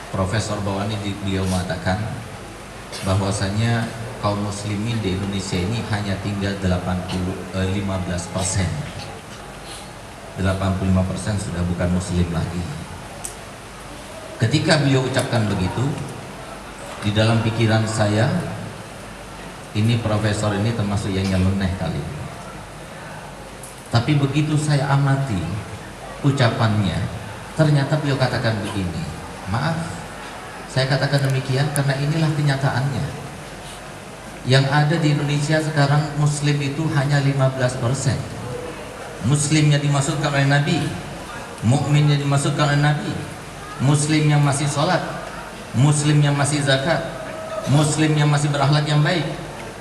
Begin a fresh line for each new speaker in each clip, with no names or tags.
Profesor Bawani beliau mengatakan bahwasanya kaum muslimin di Indonesia ini hanya tinggal 15%. 85% sudah bukan muslim lagi. Ketika beliau ucapkan begitu, di dalam pikiran saya, ini profesor ini termasuk yang nyeleneh kali. Tapi begitu saya amati ucapannya, ternyata beliau katakan begini, maaf, saya katakan demikian karena inilah kenyataannya. Yang ada di Indonesia sekarang muslim itu hanya 15%. Muslimnya dimasukkan oleh Nabi, mukminnya dimasukkan oleh Nabi, muslim yang masih sholat, muslim yang masih zakat, muslim yang masih berakhlak yang baik,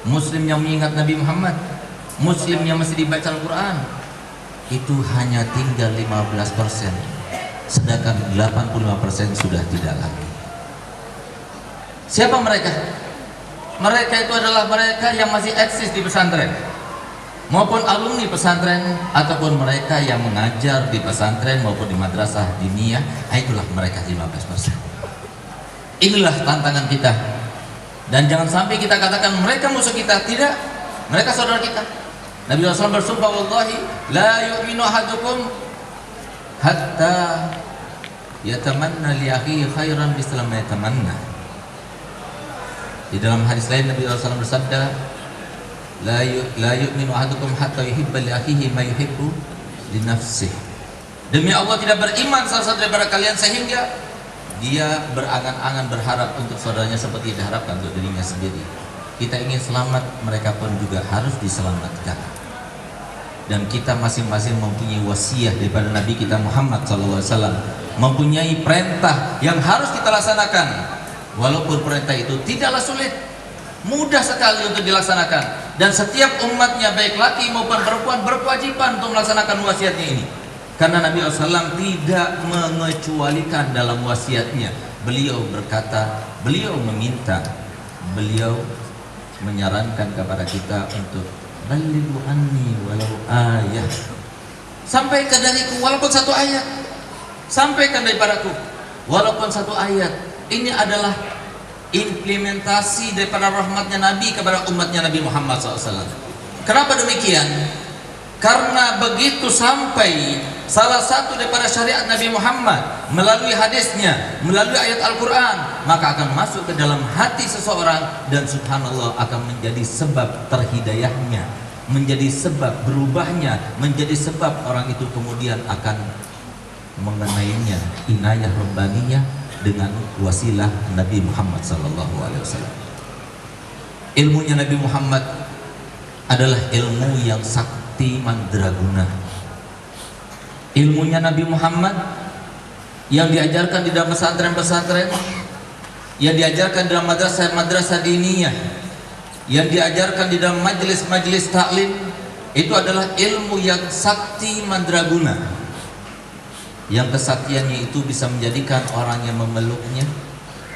muslim yang mengingat Nabi Muhammad, muslim yang masih dibaca Al-Quran, itu hanya tinggal 15%, sedangkan 85% sudah tidak lagi. Siapa mereka? Mereka itu adalah mereka yang masih eksis di pesantren, maupun alumni pesantren, ataupun mereka yang mengajar di pesantren maupun di madrasah diniyah. Itulah mereka 15%. Inilah tantangan kita. Dan jangan sampai kita katakan mereka musuh kita. Tidak, mereka saudara kita. Nabi SAW bersumpah, wallahi la yu'minu ahadukum hatta yatamanna li akhihi khairan misla ma yatamanna. Di dalam hadis lain Nabi SAW bersabda, la yu'minu ahadukum hatta yuhibba li akhihi ma yuhibbu li nafsihi. Demi Allah, tidak beriman salah satu daripada kalian sehingga dia berangan-angan berharap untuk saudaranya seperti yang diharapkan untuk dirinya sendiri. Kita ingin selamat, mereka pun juga harus diselamatkan. Dan kita masing-masing mempunyai wasiat daripada Nabi kita Muhammad SAW, mempunyai perintah yang harus kita laksanakan. Walaupun perintah itu tidaklah sulit, mudah sekali untuk dilaksanakan, dan setiap umatnya baik laki maupun perempuan berkewajiban untuk melaksanakan wasiatnya ini. Karena Nabi SAW tidak mengecualikan dalam wasiatnya. Beliau berkata, beliau meminta, beliau menyarankan kepada kita untuk balighu anni walau ayat, sampaikan dariku walaupun satu ayat, sampaikan daripadaku walaupun satu ayat. Ini adalah implementasi daripada rahmatnya Nabi kepada umatnya Nabi Muhammad SAW. Kenapa demikian? Karena begitu sampai salah satu daripada syariat Nabi Muhammad melalui hadisnya, melalui ayat Al-Quran, maka akan masuk ke dalam hati seseorang, dan subhanallah akan menjadi sebab terhidayahnya, menjadi sebab berubahnya, menjadi sebab orang itu kemudian akan mengenainya inayah rabbaniyah dengan wasilah Nabi Muhammad SAW. Ilmunya Nabi Muhammad adalah ilmu yang sakti mandraguna. Ilmunya Nabi Muhammad yang diajarkan di dalam pesantren-pesantren, yang diajarkan di dalam madrasah-madrasah diniyah, yang diajarkan di dalam majelis-majelis taklim, itu adalah ilmu yang sakti mandraguna, yang kesaktiannya itu bisa menjadikan orang yang memeluknya,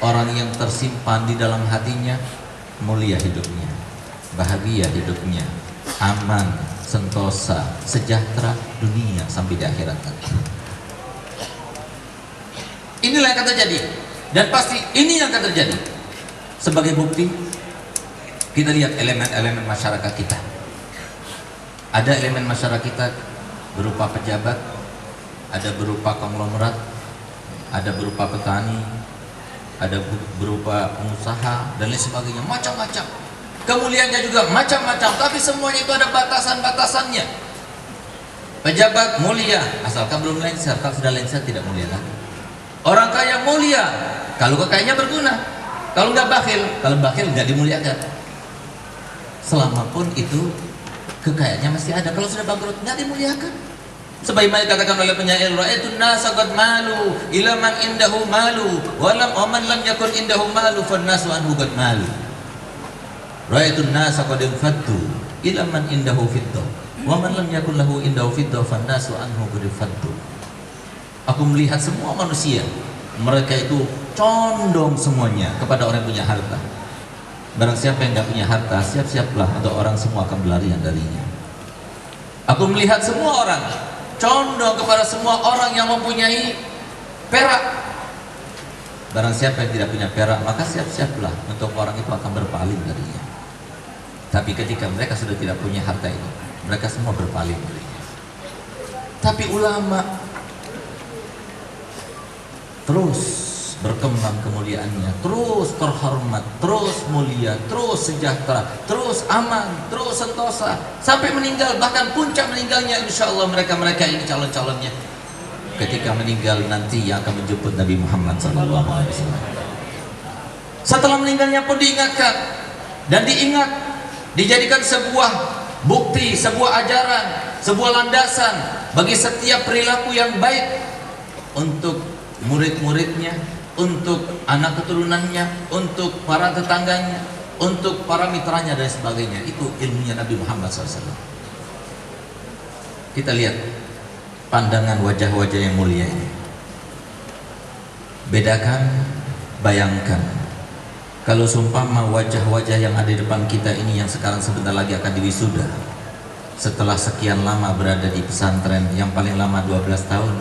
orang yang tersimpan di dalam hatinya, mulia hidupnya, bahagia hidupnya, aman, sentosa, sejahtera dunia sampai di akhirat nanti. Inilah yang akan terjadi, dan pasti ini yang akan terjadi. Sebagai bukti, kita lihat elemen-elemen masyarakat kita. Ada elemen masyarakat kita berupa pejabat, ada berupa konglomerat, ada berupa petani, ada berupa pengusaha, dan lain sebagainya, macam-macam. Kemuliaannya juga macam-macam, tapi semuanya itu ada batasan-batasannya. Pejabat mulia, asalkan belum lengser. Kalau sudah lengser tidak mulia lagi. Orang kaya mulia, kalau kekayaannya berguna. Kalau nggak bakhil, kalau bakhil nggak dimuliakan. Selama pun itu kekayaannya masih ada, kalau sudah bangkrut nggak dimuliakan. Sebagaimana dikatakan oleh penyair, ra'aitun nasa qad malu ila man indahu malu wa man lam yakun indahu malu fan nasu anhu qad malu. Ra'aitun nasa qad infaddu ila man indahu fiddah wa man lam yakun lahu indahu fiddah fan nasu anhu qad infaddu. Aku melihat semua manusia, mereka itu condong semuanya kepada orang yang punya harta. Barang siapa yang tidak punya harta, siap-siaplah untuk orang semua akan berlarian darinya. Aku melihat semua orang condong kepada semua orang yang mempunyai perak. Barang siapa yang tidak punya perak, maka siap-siaplah untuk orang itu akan berpaling darinya. Tapi ketika mereka sudah tidak punya harta ini, mereka semua berpaling darinya. Tapi ulama terus berkembang kemuliaannya, terus terhormat, terus mulia, terus sejahtera, terus aman, terus sentosa sampai meninggal. Bahkan puncak meninggalnya insya Allah mereka ini calon-calonnya ketika meninggal nanti yang akan menjemput Nabi Muhammad SAW. Setelah meninggalnya pun diingatkan dan diingat, dijadikan sebuah bukti, sebuah ajaran, sebuah landasan bagi setiap perilaku yang baik untuk murid-muridnya, untuk anak keturunannya, untuk para tetangganya, untuk para mitranya dan sebagainya. Itu ilmunya Nabi Muhammad SAW. Kita lihat pandangan wajah-wajah yang mulia ini. Bedakan, bayangkan kalau seumpama wajah-wajah yang ada di depan kita ini yang sekarang sebentar lagi akan diwisuda, setelah sekian lama berada di pesantren, yang paling lama 12 tahun,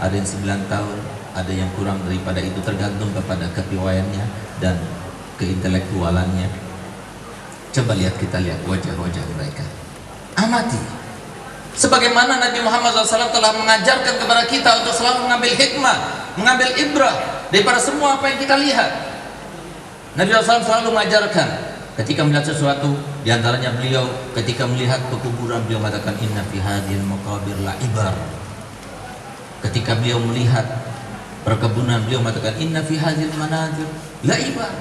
ada yang 9 tahun, ada yang kurang daripada itu, tergantung kepada kepiawaiannya dan keintelektualannya. Coba kita lihat wajah-wajah mereka, amati sebagaimana Nabi Muhammad SAW telah mengajarkan kepada kita untuk selalu mengambil hikmah, mengambil ibrah daripada semua apa yang kita lihat. Nabi SAW selalu mengajarkan ketika melihat sesuatu, diantaranya beliau ketika melihat pekuburan, beliau mengatakan inna fi hadhil maqabir la ibar. Ketika beliau melihat perkebunan, beliau mengatakan inna fi hadhil manazil la ibar.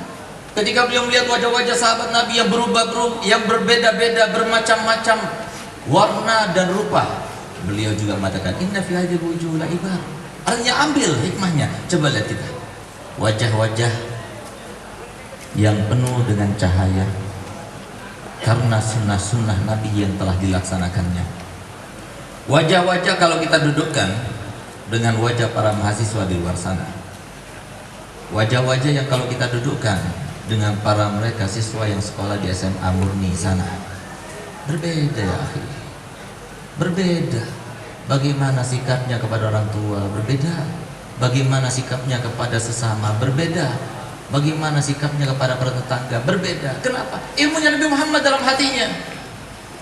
Ketika beliau melihat wajah-wajah sahabat Nabi yang berubah-ubah, yang berbeda-beda, bermacam-macam warna dan rupa, beliau juga mengatakan inna fi hadhil wujuh la ibar. Artinya ambil hikmahnya. Coba lihat kita wajah-wajah yang penuh dengan cahaya karena sunnah-sunnah Nabi yang telah dilaksanakannya. Wajah-wajah kalau kita dudukkan dengan wajah para mahasiswa di luar sana, wajah-wajah yang kalau kita dudukkan dengan para mereka siswa yang sekolah di SMA murni sana, berbeda ya akhi, berbeda. Bagaimana sikapnya kepada orang tua, berbeda. Bagaimana sikapnya kepada sesama, berbeda. Bagaimana sikapnya kepada para tetangga, berbeda. Kenapa? Ilmunya Nabi Muhammad dalam hatinya.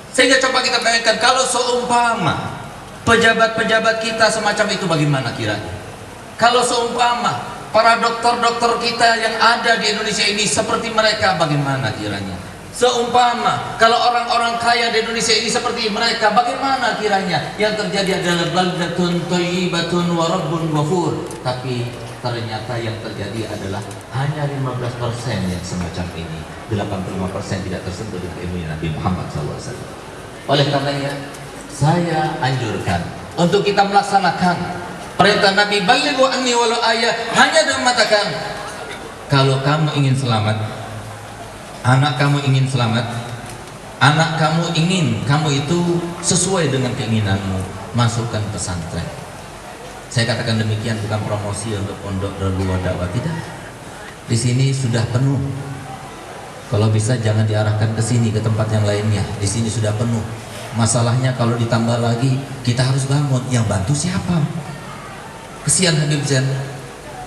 Sehingga coba kita bayangkan kalau seumpama pejabat-pejabat kita semacam itu, bagaimana kiranya? Kalau seumpama para dokter-dokter kita yang ada di Indonesia ini seperti mereka, bagaimana kiranya? Seumpama kalau orang-orang kaya di Indonesia ini seperti mereka, bagaimana kiranya? Yang terjadi adalah baldatun thayyibatun wa rabbun ghafur. Tapi ternyata yang terjadi adalah hanya 15% yang semacam ini. 85% tidak tersentuh dengan ilmu Nabi Muhammad SAW. Oleh karenanya saya anjurkan untuk kita melaksanakan perintah Nabi balighu anni walau ayah, hanya dengan mengatakan kalau kamu ingin selamat, anak kamu ingin selamat, anak kamu ingin kamu itu sesuai dengan keinginanmu, masukkan pesantren. Saya katakan demikian bukan promosi untuk pondok Darul Dakwah, tidak. Di sini sudah penuh. Kalau bisa jangan diarahkan ke sini, ke tempat yang lainnya. Di sini sudah penuh. Masalahnya kalau ditambah lagi, kita harus bangun. Yang bantu siapa? Kesian Habib Zain.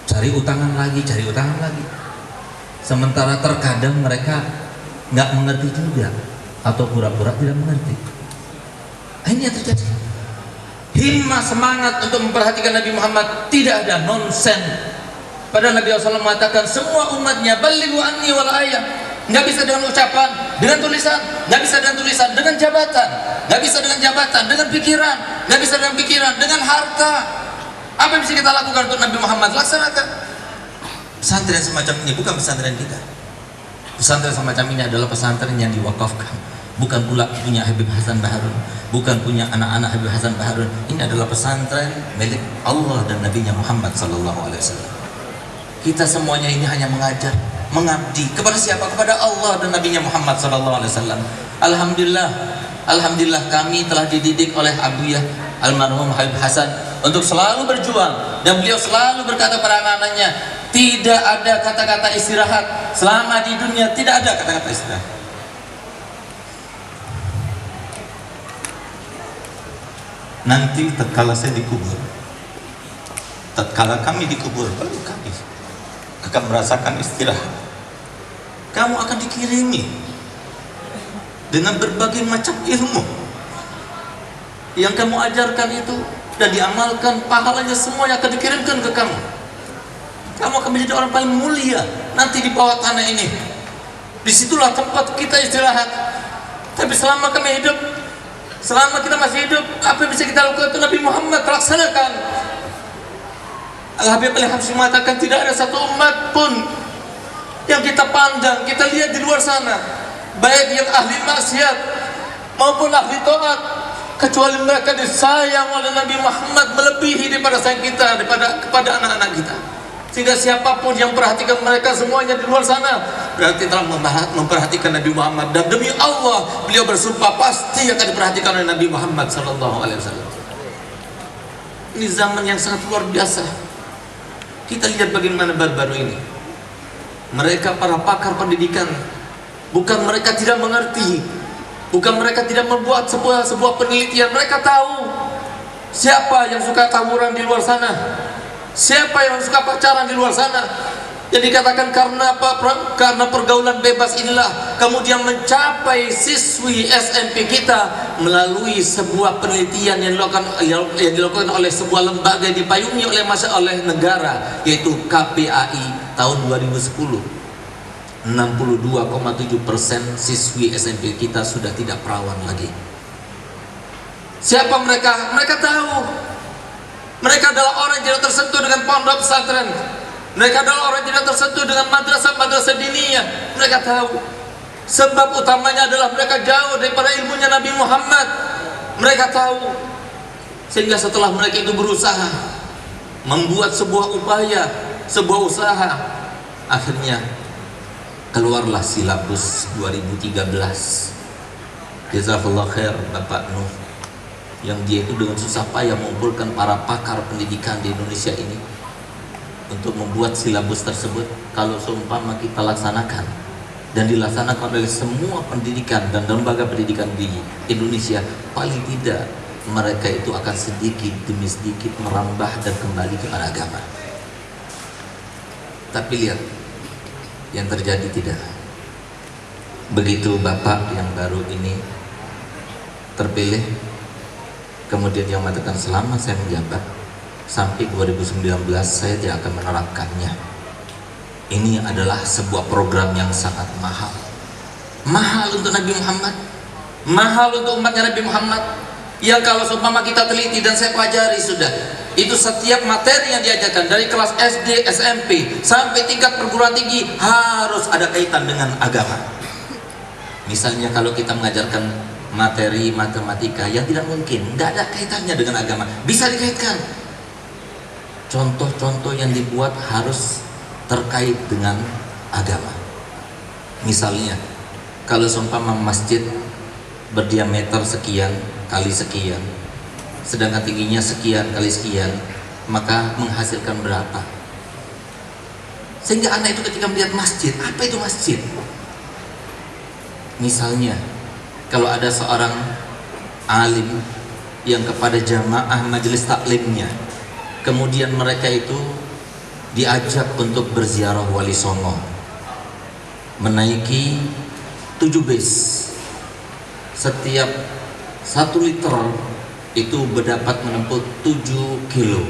Cari utangan lagi, cari utangan lagi. Sementara terkadang mereka nggak mengerti juga, atau pura-pura tidak mengerti. Ini yang terjadi. Himmah, semangat untuk memperhatikan Nabi Muhammad, tidak ada nonsen. Padahal Nabi SAW mengatakan semua umatnya balighu anni wal ayah. Nggak bisa dengan ucapan, dengan tulisan, nggak bisa dengan tulisan, dengan jabatan, nggak bisa dengan jabatan, dengan pikiran, nggak bisa dengan pikiran, dengan harta. Apa yang bisa kita lakukan untuk Nabi Muhammad? Laksanakan. Pesantren semacam ini bukan pesantren kita. Pesantren semacam ini adalah pesantren yang diwakafkan, bukan pula punya Habib Hasan Baharun, bukan punya anak-anak Habib Hasan Baharun. Ini adalah pesantren milik Allah dan Nabi-Nya Muhammad SAW. Kita semuanya ini hanya mengajar, mengabdi kepada siapa? Kepada Allah dan Nabi-Nya Muhammad SAW. Alhamdulillah, alhamdulillah kami telah dididik oleh Abuyah almarhum Habib Hasan untuk selalu berjuang, dan beliau selalu berkata pada anak-anaknya, tidak ada kata-kata istirahat selama di dunia, tidak ada kata-kata istirahat. Nanti tatkala saya dikubur, tatkala kami dikubur, baru kami akan merasakan istirahat. Kamu akan dikirimi dengan berbagai macam ilmu yang kamu ajarkan itu dan diamalkan, pahalanya semua yang akan dikirimkan ke kamu. Kamu akan menjadi orang paling mulia nanti di bawah tanah ini. Disitulah tempat kita istirahat. Tapi selama kami hidup, selama kita masih hidup, apa yang bisa kita lakukan itu Nabi Muhammad laksanakan. Al-Habib Al-Habsyi mengatakan tidak ada satu umat pun yang kita pandang, kita lihat di luar sana, baik yang ahli maksiat maupun ahli taat, kecuali mereka disayang oleh Nabi Muhammad melebihi daripada sayang kita kepada anak-anak kita. Sehingga siapapun yang perhatikan mereka semuanya di luar sana berarti telah memperhatikan Nabi Muhammad, dan demi Allah beliau bersumpah pasti akan diperhatikan oleh Nabi Muhammad sallallahu alaihi wasallam. Ini zaman yang sangat luar biasa. Kita lihat bagaimana baru-baru ini mereka para pakar pendidikan, bukan mereka tidak mengerti, bukan mereka tidak membuat sebuah penelitian. Mereka tahu siapa yang suka tawuran di luar sana, siapa yang suka pacaran di luar sana. Yang dikatakan karena apa? Karena pergaulan bebas inilah kemudian mencapai siswi SMP kita melalui sebuah penelitian yang dilakukan oleh sebuah lembaga yang dipayungi oleh negara, yaitu KPAI tahun 2010. 62,7% siswi SMP kita sudah tidak perawan lagi. Siapa mereka? Mereka tahu. Mereka adalah orang yang tidak tersentuh dengan pondok pesantren. Mereka adalah orang yang tidak tersentuh dengan madrasah diniyah. Mereka tahu. Sebab utamanya adalah mereka jauh daripada ilmunya Nabi Muhammad. Mereka tahu. Sehingga setelah mereka itu berusaha membuat sebuah upaya, sebuah usaha, akhirnya keluarlah silabus 2013. Jazakallah khair Bapak Nuh, yang dia itu dengan susah payah mengumpulkan para pakar pendidikan di Indonesia ini untuk membuat silabus tersebut. Kalau seumpama kita laksanakan dan dilaksanakan oleh semua pendidikan dan lembaga pendidikan di Indonesia, paling tidak mereka itu akan sedikit demi sedikit merambah dan kembali kepada agama. Tapi lihat yang terjadi tidak. Begitu Bapak yang baru ini terpilih, kemudian yang mengatakan selama saya menjabat sampai 2019 saya tidak akan menerapkannya. Ini adalah sebuah program yang sangat mahal. Mahal untuk Nabi Muhammad, mahal untuk umatnya Nabi Muhammad. Yang kalau seumpama kita teliti dan saya pelajari sudah, itu setiap materi yang diajarkan dari kelas SD, SMP sampai tingkat perguruan tinggi harus ada kaitan dengan agama. Misalnya kalau kita mengajarkan materi matematika yang tidak mungkin, nggak ada kaitannya dengan agama, bisa dikaitkan. Contoh-contoh yang dibuat harus terkait dengan agama. Misalnya, kalau seumpama masjid berdiameter sekian kali sekian, sedangkan tingginya sekian kali sekian, maka menghasilkan berapa? Sehingga anak itu ketika melihat masjid, apa itu masjid? Misalnya, kalau ada seorang alim yang kepada jamaah majelis taklimnya, kemudian mereka itu diajak untuk berziarah Wali Songo, menaiki 7 bis. Setiap 1 liter itu berdapat menempuh 7 kilo.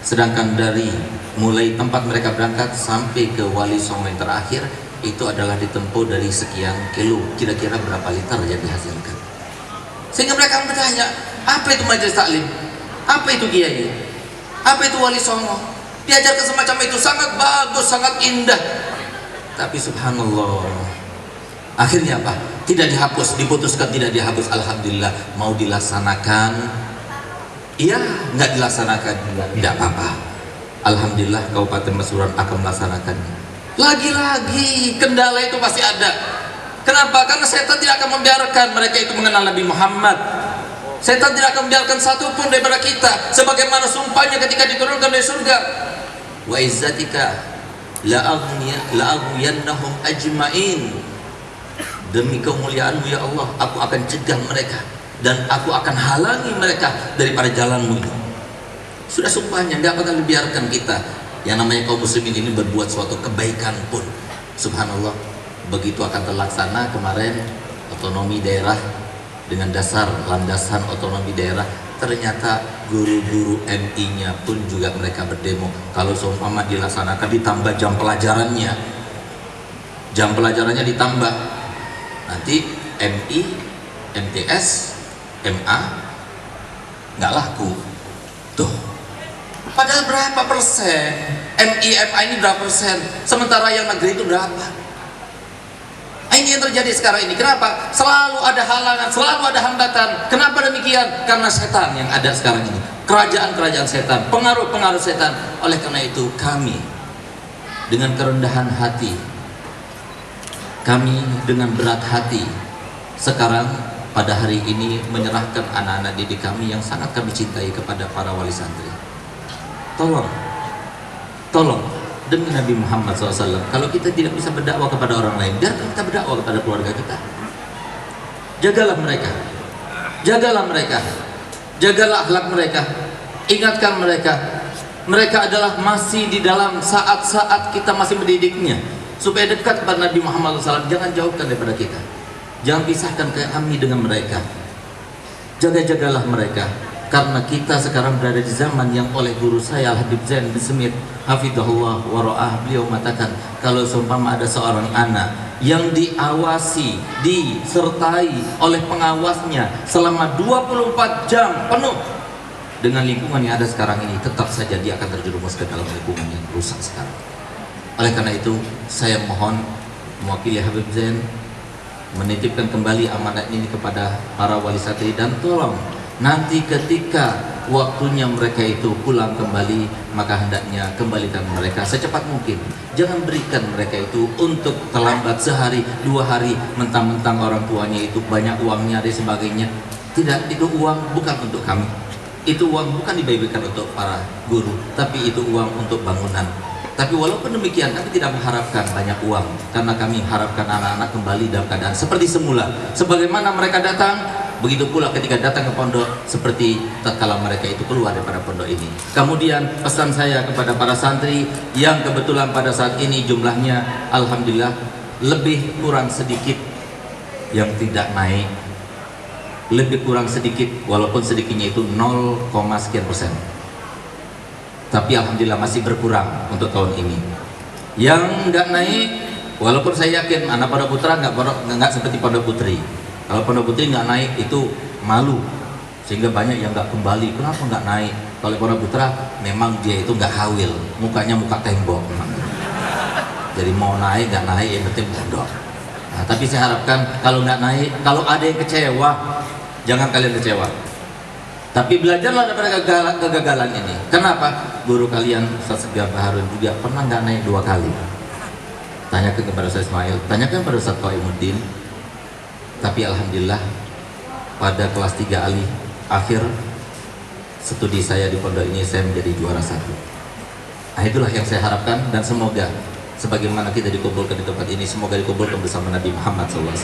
Sedangkan dari mulai tempat mereka berangkat sampai ke Wali Songo yang terakhir itu adalah ditempuh dari sekian kilo. Kira-kira berapa liter yang dihasilkan? Sehingga mereka bertanya, apa itu majelis taklim? Apa itu kiai? Apa itu Wali Songo? Diajarkan semacam itu, sangat bagus, sangat indah. Tapi subhanallah, akhirnya apa? Tidak dihapus, diputuskan tidak dihapus. Alhamdulillah, mau dilaksanakan, iya, nggak dilaksanakan, tidak apa-apa. Alhamdulillah Kabupaten Pasuruan akan melaksanakannya. Lagi-lagi kendala itu pasti ada. Kenapa? Karena setan tidak akan membiarkan mereka itu mengenal Nabi Muhammad. Setan tidak akan membiarkan satu pun daripada kita, sebagaimana sumpahnya ketika diturunkan dari surga, wa izzatika la'aghyannahum ajma'in, demi kemuliaanmu ya Allah, aku akan cegah mereka dan aku akan halangi mereka daripada jalanmu ini. Sudah sumpahnya, tidak akan dibiarkan kita Yang namanya kaum muslimin ini berbuat suatu kebaikan pun, subhanallah, begitu akan terlaksana kemarin otonomi daerah dengan dasar landasan otonomi daerah, ternyata guru-guru MI-nya pun juga mereka berdemo. Kalau seumpama dilaksanakan ditambah jam pelajarannya ditambah, nanti MI, MTS, MA nggak laku tuh. Padahal berapa persen MI, MA ini berapa persen, sementara yang negeri itu berapa? Ini yang terjadi sekarang ini. Kenapa? Selalu ada halangan, selalu ada hambatan. Kenapa demikian? Karena setan yang ada sekarang ini, kerajaan-kerajaan setan, pengaruh-pengaruh setan. Oleh karena itu kami dengan kerendahan hati, kami dengan berat hati sekarang pada hari ini menyerahkan anak-anak didik kami yang sangat kami cintai kepada para wali santri. Tolong demi Nabi Muhammad SAW, kalau kita tidak bisa berdakwah kepada orang lain, biarkan kita berdakwah kepada keluarga kita. Jagalah mereka, jagalah akhlak mereka, ingatkan mereka. Mereka adalah masih di dalam saat-saat kita masih mendidiknya, supaya dekat kepada Nabi Muhammad SAW. Jangan jauhkan daripada kita, jangan pisahkan kami dengan mereka. Jagalah mereka, karena kita sekarang berada di zaman yang oleh guru saya Al-Habib Zain bin Semit hafidhahullah wa ra'ah, beliau mengatakan kalau seumpama ada seorang anak yang diawasi, disertai oleh pengawasnya selama 24 jam penuh dengan lingkungan yang ada sekarang ini, tetap saja dia akan terjerumus ke dalam lingkungan yang rusak sekarang. Oleh karena itu saya mohon mewakili Habib Zain menitipkan kembali amanat ini kepada para wali santri, dan tolong nanti ketika waktunya mereka itu pulang kembali, maka hendaknya kembalikan mereka secepat mungkin. Jangan berikan mereka itu untuk terlambat sehari, 2 hari, mentang-mentang orang tuanya itu banyak uangnya dan sebagainya. Tidak, itu uang bukan untuk kami. Itu uang bukan dibagikan untuk para guru, tapi itu uang untuk bangunan. Tapi walaupun demikian, kami tidak mengharapkan banyak uang, karena kami mengharapkan anak-anak kembali dalam keadaan seperti semula. Sebagaimana mereka datang, begitu pula ketika datang ke pondok, seperti tatkala mereka itu keluar daripada pondok ini. Kemudian pesan saya kepada para santri yang kebetulan pada saat ini jumlahnya alhamdulillah lebih kurang sedikit yang tidak naik, lebih kurang sedikit, walaupun sedikitnya itu 0, sekian persen, tapi alhamdulillah masih berkurang untuk tahun ini. Yang nggak naik, walaupun saya yakin anak Pondok Putra nggak seperti Pondok Putri. Kalau Pondok Putri nggak naik itu malu, sehingga banyak yang nggak kembali. Kenapa nggak naik? Kalau Pondok Putra memang dia itu nggak hawil, mukanya muka tembok memang. Jadi mau naik nggak naik, yang penting pondok. Nah, tapi saya harapkan kalau nggak naik, kalau ada yang kecewa, jangan kalian kecewa. Tapi belajarlah daripada kegagalan ini. Kenapa? Guru kalian Ustaz Segar Harun juga pernah nggak naik 2 kali. Tanyakan kepada Ustaz Ismail, tanyakan kepada Ustaz Qaimuddin. Tapi alhamdulillah pada kelas 3 alih akhir studi saya di pondok ini, saya menjadi juara 1. Nah, itulah yang saya harapkan, dan semoga sebagaimana kita dikumpulkan di tempat ini, semoga dikumpulkan bersama Nabi Muhammad SAW.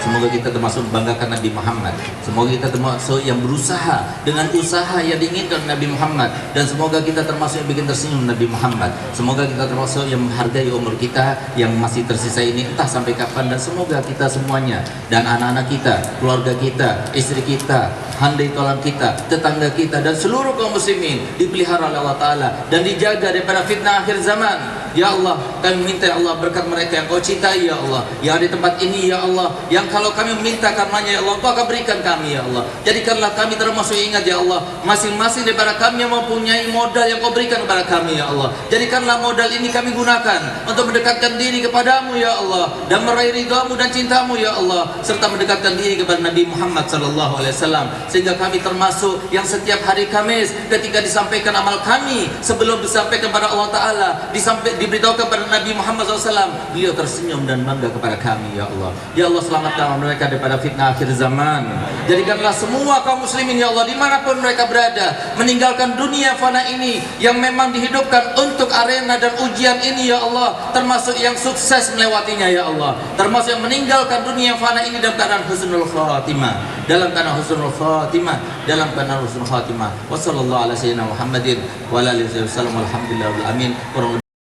Semoga kita termasuk membanggakan Nabi Muhammad. Semoga kita termasuk yang berusaha dengan usaha yang diinginkan Nabi Muhammad, dan semoga kita termasuk yang bikin tersenyum Nabi Muhammad. Semoga kita termasuk yang menghargai umur kita yang masih tersisa ini entah sampai kapan, dan semoga kita semuanya dan anak-anak kita, keluarga kita, istri kita, handai tolan kita, tetangga kita, dan seluruh kaum muslimin dipelihara oleh Allah Ta'ala dan dijaga daripada fitnah akhir zaman. Ya Allah, kami minta ya Allah berkat mereka yang Kau cintai ya Allah, yang ada di tempat ini ya Allah, yang kalau kami minta karenanya ya Allah, Kau akan berikan kami ya Allah. Jadikanlah kami termasuk ingat ya Allah, masing-masing daripada kami yang mempunyai modal yang Kau berikan kepada kami ya Allah. Jadikanlah modal ini kami gunakan untuk mendekatkan diri kepadamu ya Allah, dan meraih ridhamu dan cintamu ya Allah, serta mendekatkan diri kepada Nabi Muhammad SAW, sehingga kami termasuk yang setiap hari Kamis ketika disampaikan amal kami sebelum disampaikan kepada Allah Ta'ala, diberitahu kepada Nabi Muhammad SAW, beliau tersenyum dan bangga kepada kami. Ya Allah, ya Allah, selamatkanlah mereka daripada fitnah akhir zaman. Jadikanlah semua kaum muslimin ya Allah dimanapun mereka berada meninggalkan dunia fana ini yang memang dihidupkan untuk arena dan ujian ini ya Allah, termasuk yang sukses melewatinya ya Allah, termasuk yang meninggalkan dunia fana ini dalam keadaan husnul khatimah, dalam keadaan husnul khatimah, dalam keadaan husnul khatimah. Wassallallahu ala sayyidina Muhammadin wa ala alihi wasallam. Alhamdulillah, amin.